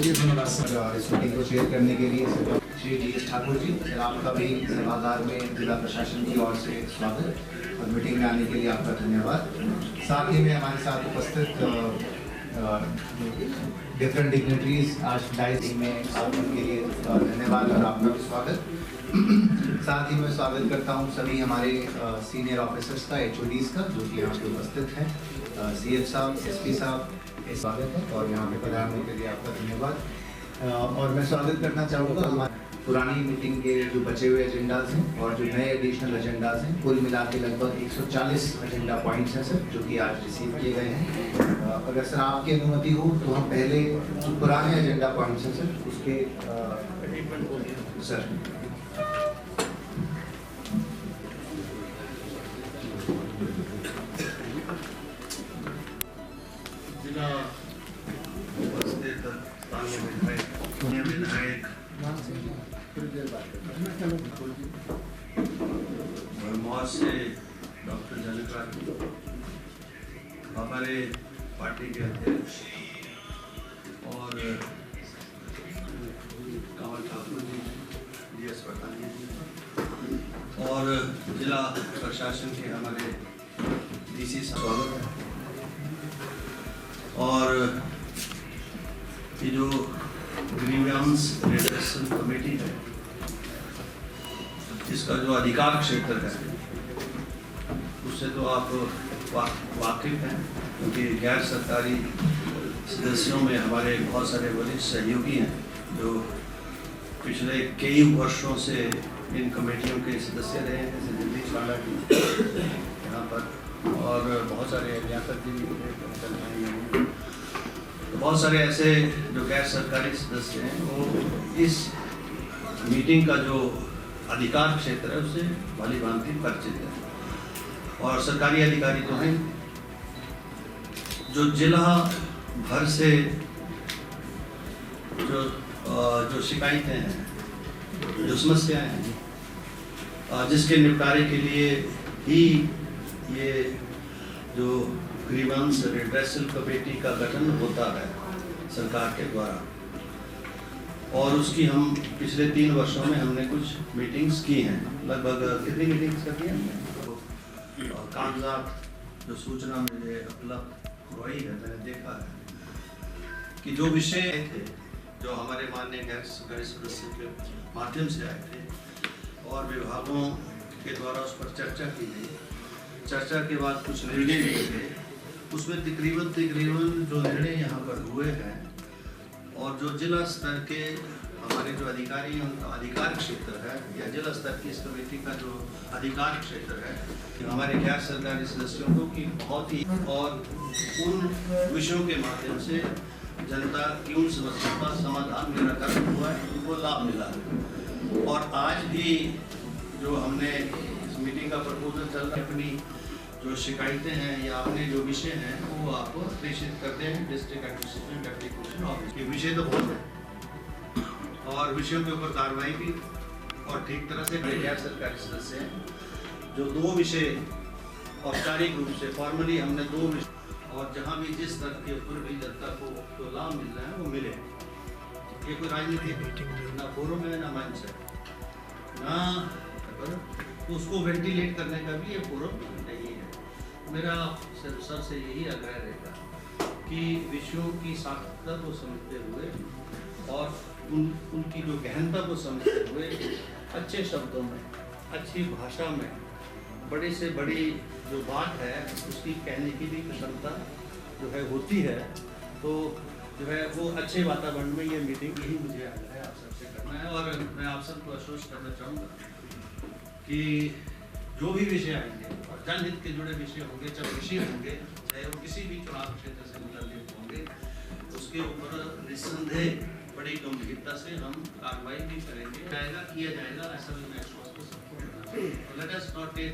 इस मीटिंग को शेयर करने के लिए श्री डी ठाकुर जी, आपका भी सभागार में जिला प्रशासन की ओर से स्वागत और मीटिंग में आने के लिए आपका धन्यवाद। साथ ही में हमारे साथ उपस्थित डिफरेंट डिग्निटरीज आज डाइस में आप उनके लिए धन्यवाद और आपका भी स्वागत। साथ ही मैं स्वागत करता हूं सभी हमारे सीनियर ऑफिसर्स का, HODs का, जो कि यहाँ पे उपस्थित हैं। CF साहब, SP साहब, स्वागत है और यहाँ पे पधारने के लिए आपका धन्यवाद। और मैं स्वागत करना चाहूँगा हमारे पुरानी मीटिंग के जो बचे हुए एजेंडाज हैं और जो नए एडिशनल एजेंडाज हैं, कुल मिला के लगभग 140 एजेंडा पॉइंट्स हैं सर, जो कि आज रिसीव किए गए हैं। अगर सर आपकी अनुमति हो तो हम पहले जो पुराने एजेंडा पॉइंट्स हैं सर उसके सर जिला उपस्थित स्थानीय विधायक भरमौर से डॉक्टर जनक, हमारे पार्टी के अध्यक्ष और कंवल ठाकुर जी, DS पठानिया जी और जिला प्रशासन के हमारे DC स्वागत है। और ये जो ग्रीवेंस रिडक्शन कमेटी है, इसका जो अधिकार क्षेत्र है उससे तो आप वाकिफ हैं, क्योंकि गैर सरकारी सदस्यों में हमारे बहुत सारे वरिष्ठ सहयोगी हैं जो पिछले कई वर्षों से इन कमेटियों के सदस्य रहे हैं, जैसे दिल्ली चाला की यहाँ पर और बहुत सारे लियाकत जी भी, तो बहुत सारे ऐसे जो गैर सरकारी सदस्य हैं वो इस मीटिंग का जो अधिकार क्षेत्र है उससे भली भांति परिचित है। और सरकारी अधिकारी तो हैं जो जिला भर से जो शिकायतें हैं, जो समस्याएं हैं, जिसके निपटारे के लिए ही ये जो ग्रीवेंस रिड्रेसल कमेटी का गठन होता है सरकार के द्वारा, और उसकी हम पिछले 3 वर्षों में हमने कुछ मीटिंग्स की हैं। लगभग कितनी मीटिंग्स कर दी हमने? कागजात जो सूचना मुझे उपलब्ध हुई है, मैंने देखा है कि जो विषय थे जो हमारे माननीय गैर सरकारी सदस्य के माध्यम से आए थे और विभागों के द्वारा उस पर चर्चा की गई, चर्चा के बाद कुछ निर्णय लिए गए, उसमें तकरीबन जो निर्णय यहाँ पर हुए हैं और जो जिला स्तर के हमारे जो अधिकारी हैं उनका अधिकार क्षेत्र है या जिला स्तर की इस कमेटी का जो अधिकार क्षेत्र है कि हमारे गैर सरकारी सदस्यों को कि बहुत ही और उन विषयों के माध्यम से जनता की उन समस्याओं का समाधान निराकरण हुआ है, उनको लाभ मिला है। और आज भी जो हमने इस मीटिंग का प्रपोजल चल रहा है, अपनी जो शिकायतें हैं या अपने जो विषय हैं वो आपको प्रेषित करते हैं डिस्ट्रिक्ट एडमिनिस्ट्रेशन एप्लीकेशन ऑफिस के। विषय तो बहुत है और विषयों के ऊपर कार्रवाई भी और ठीक तरह से गैर सरकारी सदस्य हैं जो 2 विषय औपचारिक रूप से फॉर्मली हमने 2 विषय और जहाँ भी जिस स्तर के ऊपर भी जनता को तो लाभ मिल रहा है वो मिले। ये कोई राजनीतिक ना फोरम है ना मंच है ना, तो उसको वेंटिलेट करने का भी ये फोरम नहीं है। मेरा सर से यही आग्रह रहेगा कि विषयों की सार्थकता को समझते हुए और उनकी जो गहनता को समझते हुए अच्छे शब्दों में, अच्छी भाषा में, बड़ी से बड़ी जो बात है उसकी कहने की भी क्षमता जो है होती है, तो जो है वो अच्छे वातावरण में ये मीटिंग यही मुझे आग्रह है आप सबसे करना है। और मैं आप सबको आश्वस्त करना चाहूँगा कि जो भी विषय आएंगे और जनहित के जुड़े विषय होंगे, जब विषय होंगे चाहे वो किसी भी चुनाव क्षेत्र से मुताबिक होंगे, उसके ऊपर निस्संदेह बड़ी गंभीरता से हम कार्रवाई भी करेंगे, किया जाएगा, ऐसा भी मैं आश्वस्त कर सकता हूँ। Let us not take